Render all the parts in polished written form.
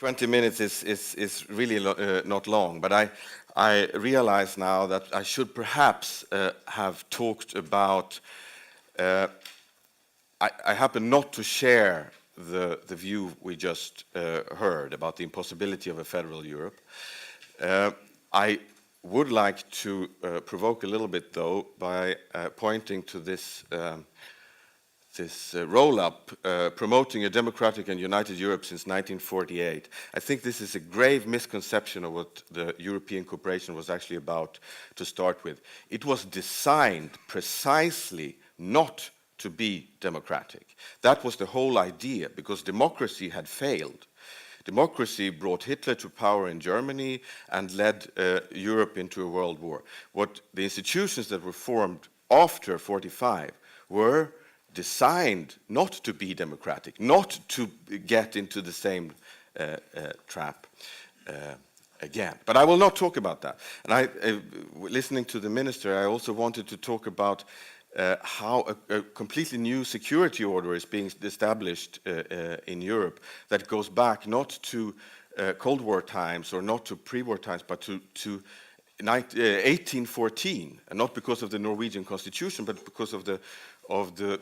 20 minutes is really not long, but I realize now that I should perhaps have talked about. I happen not to share the view we just heard about the impossibility of a federal Europe. I would like to provoke a little bit, though, by pointing to this roll-up promoting a democratic and united Europe since 1948. I think this is a grave misconception of what the European cooperation was actually about to start with. It was designed precisely not to be democratic. That was the whole idea, because democracy had failed. Democracy brought Hitler to power in Germany and led Europe into a world war. What the institutions that were formed after 1945 were designed not to be democratic, not to get into the same trap again. But I will not talk about that. And listening to the minister, I also wanted to talk about how a completely new security order is being established in Europe that goes back not to Cold War times or not to pre-war times, but to 1814, and not because of the Norwegian constitution, but because of the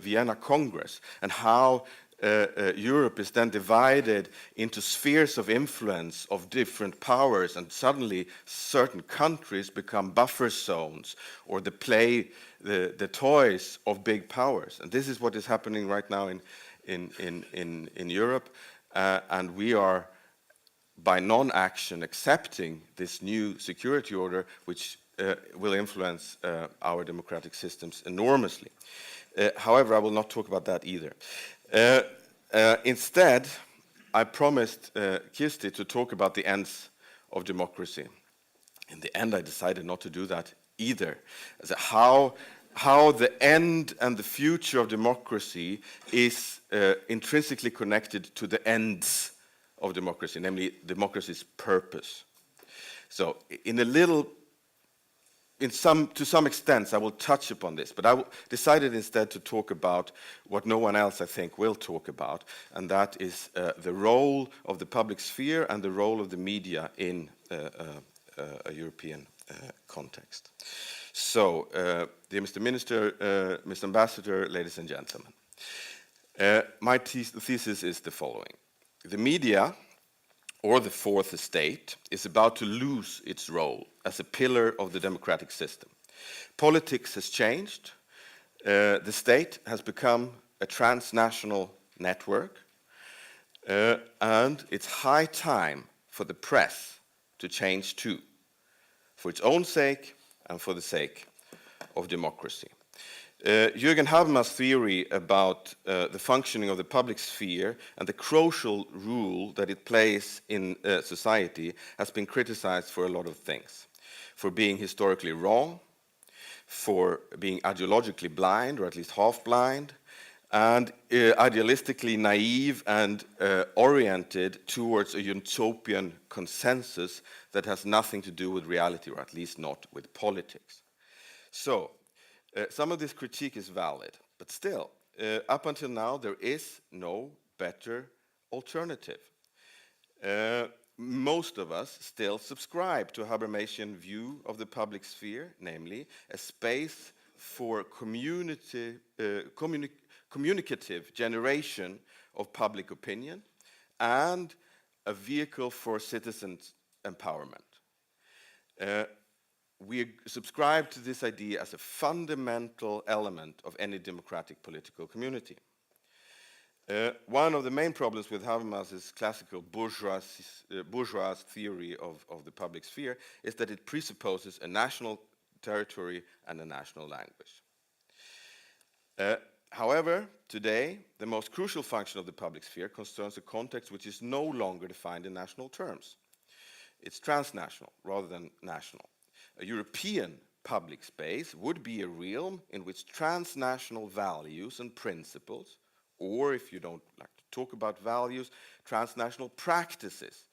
Vienna Congress, and how Europe is then divided into spheres of influence of different powers, and suddenly certain countries become buffer zones or the toys of big powers. And this is what is happening right now in Europe, and we are by non-action accepting this new security order, which will influence our democratic systems enormously. However, I will not talk about that either. Instead, I promised Kirsti to talk about the ends of democracy. In the end, I decided not to do that either. How the end and the future of democracy is intrinsically connected to the ends of democracy, namely democracy's purpose. So, to some extent, I will touch upon this, but I decided instead to talk about what no one else, I think, will talk about, and that is the role of the public sphere and the role of the media in a European context. So, dear Mr. Minister, Mr. Ambassador, ladies and gentlemen, my thesis is the following. The media, or the fourth estate, is about to lose its role as a pillar of the democratic system. Politics has changed. The state has become a transnational network, and it's high time for the press to change too, for its own sake and for the sake of democracy. Jürgen Habermas' theory about the functioning of the public sphere and the crucial role that it plays in society has been criticized for a lot of things. For being historically wrong, for being ideologically blind, or at least half-blind, and idealistically naive and oriented towards a utopian consensus that has nothing to do with reality, or at least not with politics. So, some of this critique is valid, but still, up until now, there is no better alternative. Most of us still subscribe to a Habermasian view of the public sphere, namely a space for communicative generation of public opinion and a vehicle for citizens' empowerment. We subscribe to this idea as a fundamental element of any democratic political community. One of the main problems with Habermas' classical bourgeois theory of the public sphere is that it presupposes a national territory and a national language. However, today, the most crucial function of the public sphere concerns a context which is no longer defined in national terms. It's transnational rather than national. A European public space would be a realm in which transnational values and principles, or if you don't like to talk about values, transnational practices,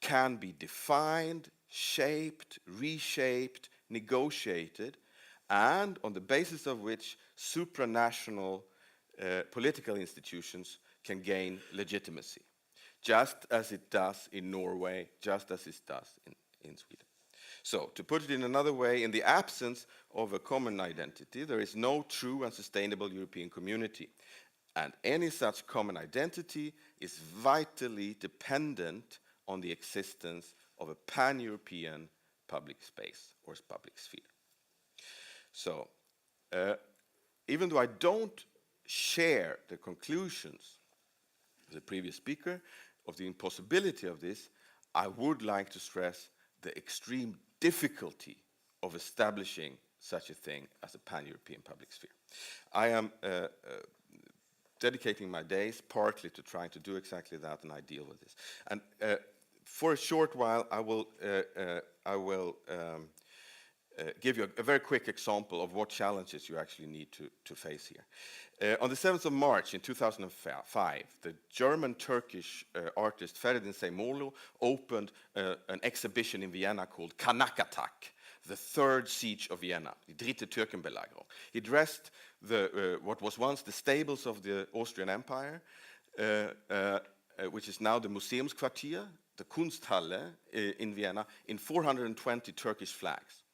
can be defined, shaped, reshaped, negotiated, and on the basis of which supranational political institutions can gain legitimacy. just as it does in Norway, just as it does in Sweden. So, to put it in another way, in the absence of a common identity, there is no true and sustainable European community. And any such common identity is vitally dependent on the existence of a pan-European public space or public sphere. So, even though I don't share the conclusions of the previous speaker of the impossibility of this, I would like to stress the extreme difficulty of establishing such a thing as a pan-European public sphere. I am dedicating my days partly to trying to do exactly that, and I deal with this. And for a short while, I will give you a very quick example of what challenges you actually need to face here. On the 7th of March in 2005, the German-Turkish artist Fredriksson Seymolo opened an exhibition in Vienna called Kanakatak, the third siege of Vienna, die dritte Türkenbelagerung. He dressed what was once the stables of the Austrian Empire, which is now the Museumsquartier, the Kunsthalle in Vienna, in 420 Turkish flags,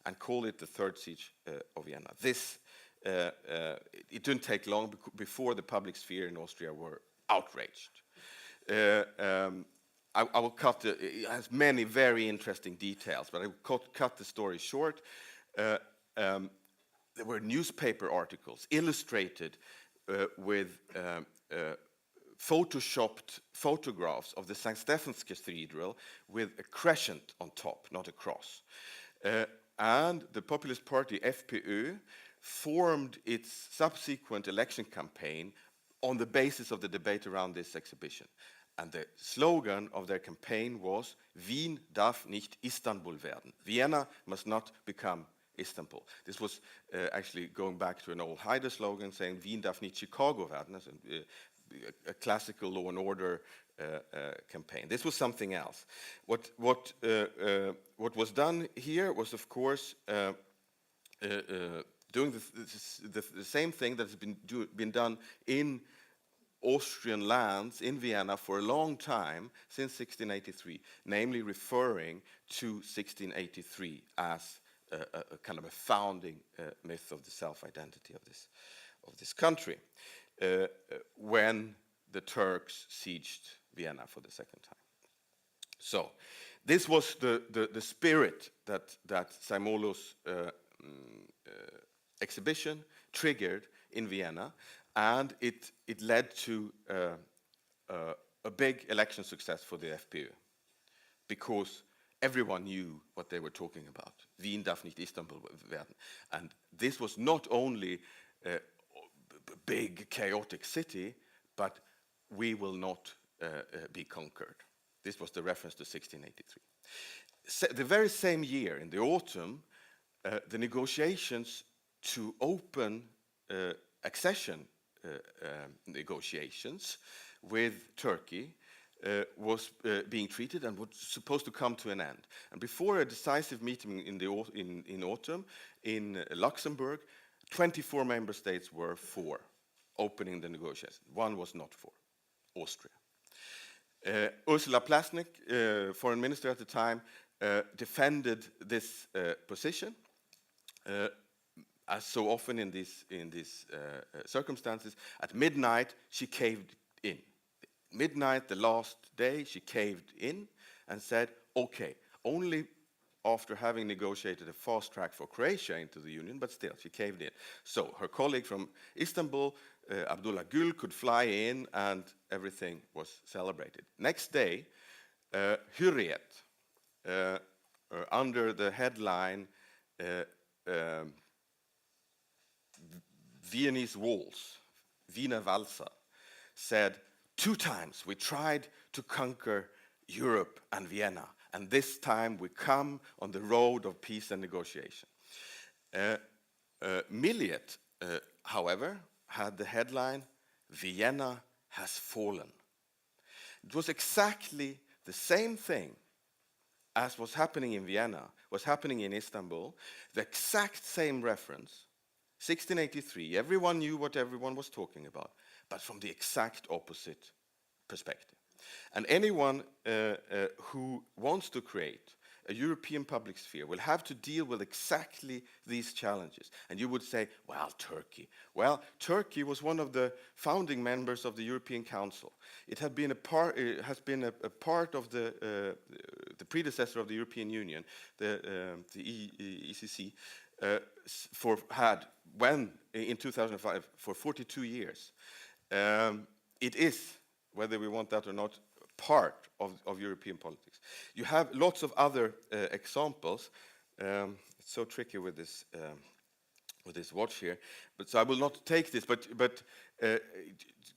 and called it the third siege of Vienna. This, it didn't take long before the public sphere in Austria were outraged. I will cut it has many very interesting details, but I will cut the story short. There were newspaper articles illustrated with photoshopped photographs of the St. Stephen's Cathedral with a crescent on top, not a cross. And the Populist Party, FPÖ, formed its subsequent election campaign on the basis of the debate around this exhibition. And the slogan of their campaign was, Wien darf nicht Istanbul werden. Vienna must not become Istanbul. This was actually going back to an old Haider slogan saying, Wien darf nicht Chicago werden, a classical law and order campaign. This was something else. What was done here was, of course, doing the same thing that has been done in Austrian lands in Vienna for a long time, since 1683, namely referring to 1683 as a kind of a founding myth of the self-identity of this country, when the Turks sieged Vienna for the second time. So, this was the spirit that Seymolo's exhibition triggered in Vienna, and it led to a big election success for the FPÖ, because everyone knew what they were talking about. Wien darf nicht Istanbul werden. And this was not only a big, chaotic city, but we will not be conquered. This was the reference to 1683. The very same year, in the autumn, the negotiations to open accession negotiations with Turkey was being treated and was supposed to come to an end. And before a decisive meeting in autumn in Luxembourg, 24 member states were for opening the negotiations. One was not for, Austria. Ursula Plasnik, foreign minister at the time, defended this position. As so often in these circumstances, at midnight she caved in. Midnight, the last day, she caved in and said, okay, only after having negotiated a fast track for Croatia into the Union, but still, she caved in. So her colleague from Istanbul, Abdullah Gül, could fly in and everything was celebrated. Next day, Hürriyet, under the headline Viennese Waltz, Wiener Walzer, said, 2 times we tried to conquer Europe and Vienna, and this time we come on the road of peace and negotiation. Millet, however, had the headline, Vienna has fallen. It was exactly the same thing as was happening in Vienna, was happening in Istanbul, the exact same reference. 1683, everyone knew what everyone was talking about, but from the exact opposite perspective. And anyone who wants to create a European public sphere will have to deal with exactly these challenges. And you would say, well, Turkey. Well, Turkey was one of the founding members of the European Council. It had been it has been a part of the predecessor of the European Union, the ECC, in 2005 for 42 years. It is, whether we want that or not, part of European politics. You have lots of other examples. It's so tricky with this watch here, but so I will not take this. But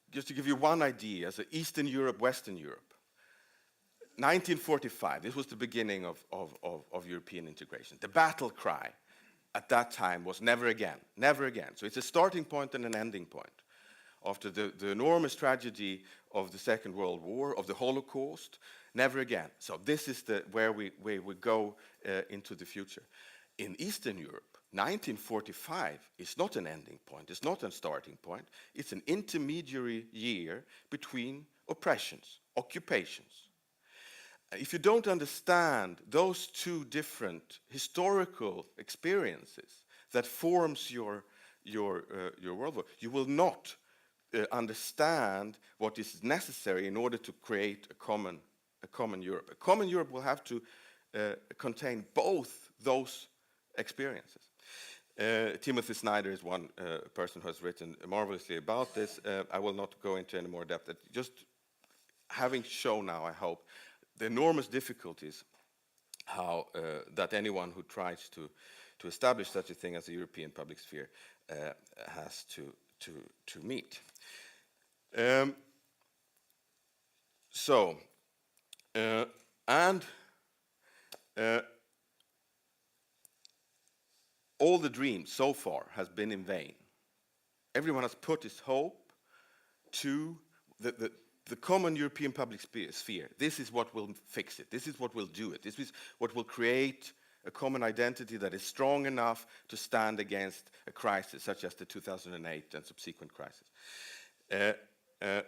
just to give you one idea, so Eastern Europe, Western Europe, 1945. This was the beginning of European integration. The battle cry at that time was never again, never again. So it's a starting point and an ending point. After the enormous tragedy of the Second World War, of the Holocaust, never again. So this is where we go into the future. In Eastern Europe, 1945 is not an ending point, it's not a starting point, it's an intermediary year between oppressions, occupations. If you don't understand those two different historical experiences that forms your worldview, you will not understand what is necessary in order to create a common Europe. A common Europe will have to contain both those experiences. Timothy Snyder is one person who has written marvelously about this. I will not go into any more depth. Just having shown now, I hope, the enormous difficulties how that anyone who tries to establish such a thing as a European public sphere has to meet. All the dreams so far has been in vain. Everyone has put his hope to the common European public sphere. This is what will fix it. This is what will do it. This is what will create a common identity that is strong enough to stand against a crisis such as the 2008 and subsequent crisis.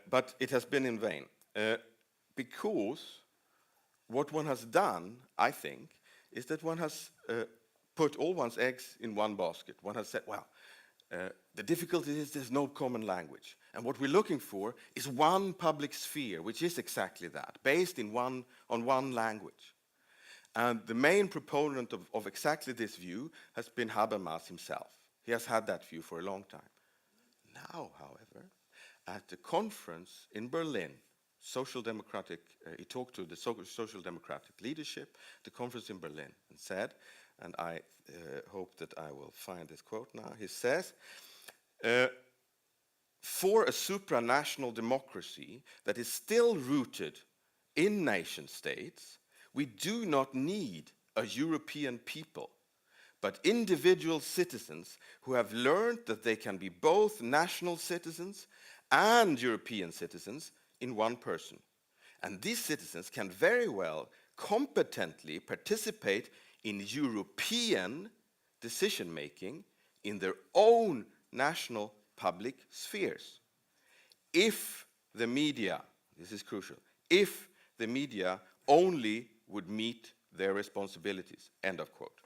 But it has been in vain. Because what one has done, I think, is that one has put all one's eggs in one basket. One has said, well, the difficulty is there's no common language. And what we're looking for is one public sphere, which is exactly that, based on one language. And the main proponent of exactly this view has been Habermas himself. He has had that view for a long time. Now, however, at the conference in Berlin, he talked to the social democratic leadership, the conference in Berlin, and said, and I hope that I will find this quote now, he says, for a supranational democracy that is still rooted in nation states, we do not need a European people, but individual citizens who have learned that they can be both national citizens and European citizens in one person. And these citizens can very well competently participate in European decision-making in their own national public spheres. If the media, this is crucial, if the media only would meet their responsibilities, end of quote.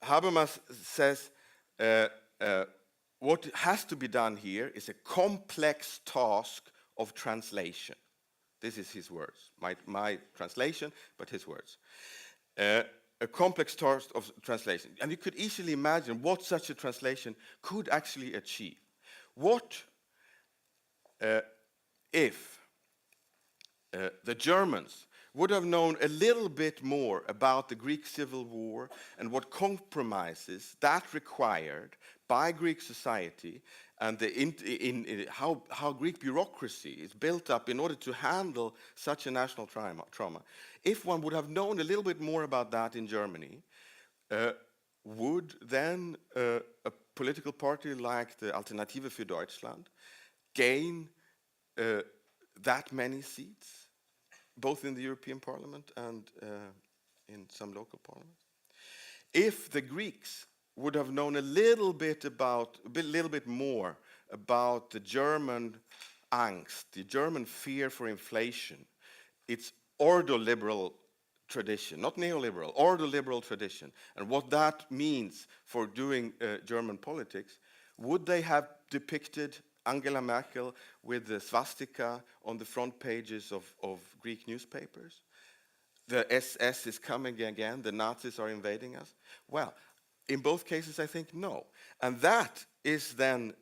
Habermas says what has to be done here is a complex task of translation. This is his words, my translation, but his words. A complex task of translation. And you could easily imagine what such a translation could actually achieve. What if the Germans would have known a little bit more about the Greek Civil War and what compromises that required by Greek society and how Greek bureaucracy is built up in order to handle such a national trauma. If one would have known a little bit more about that in Germany, would then a political party like the Alternative für Deutschland gain that many seats, both in the European Parliament and in some local parliaments? If the Greeks would have known a little bit more about the German angst, the German fear for inflation, it's ordoliberal tradition, not neoliberal, ordoliberal tradition, and what that means for doing German politics, would they have depicted Angela Merkel with the swastika on the front pages of Greek newspapers? The SS is coming again, the Nazis are invading us? Well, in both cases, I think no. And that is then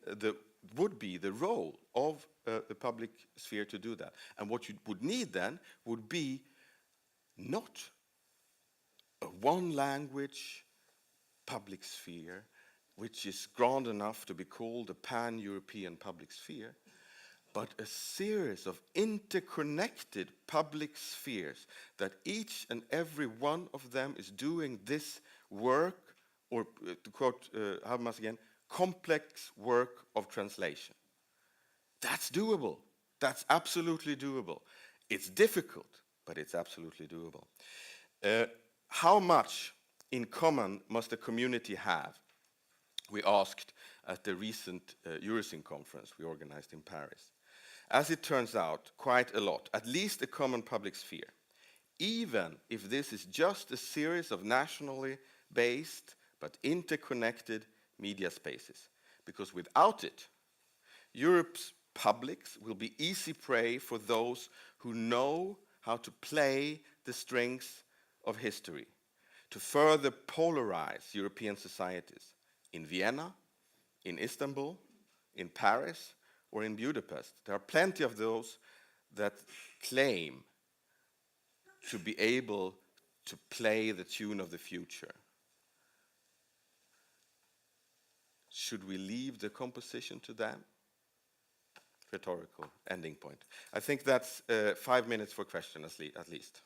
would be the role of the public sphere to do that. And what you would need then would be not a one language public sphere, which is grand enough to be called a pan-European public sphere, but a series of interconnected public spheres that each and every one of them is doing this work, or to quote Habermas again, complex work of translation. That's doable. That's absolutely doable. It's difficult, but it's absolutely doable. How much in common must a community have? We asked at the recent Eurosyn conference we organized in Paris. As it turns out, quite a lot, at least a common public sphere, even if this is just a series of nationally based but interconnected media spaces. Because without it, Europe's publics will be easy prey for those who know how to play the strings of history, to further polarize European societies in Vienna, in Istanbul, in Paris, or in Budapest. There are plenty of those that claim to be able to play the tune of the future. Should we leave the composition to them? Rhetorical ending point. I think that's 5 minutes for question at least.